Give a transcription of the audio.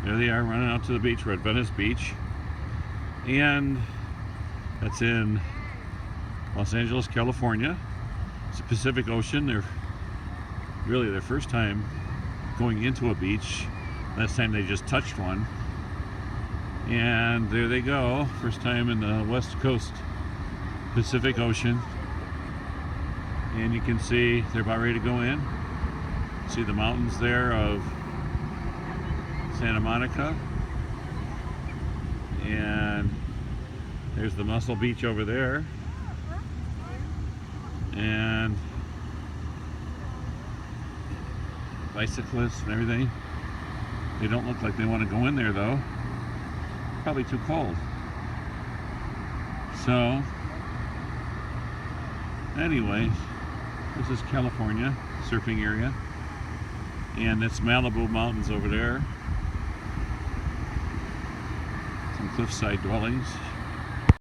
There they are running out to the beach. We're at Venice Beach. And that's in Los Angeles, California. It's the Pacific Ocean. They're really their first time going into a beach. Last time they just touched one. And there they go. First time in the West Coast Pacific Ocean. And you can see they're about ready to go in. See the mountains there of Santa Monica. And there's the Muscle Beach over there. And bicyclists and everything. They don't look like they want to go in there though. Probably too cold. So, anyway, this is California, surfing area. And it's Malibu Mountains over there. Some cliffside dwellings.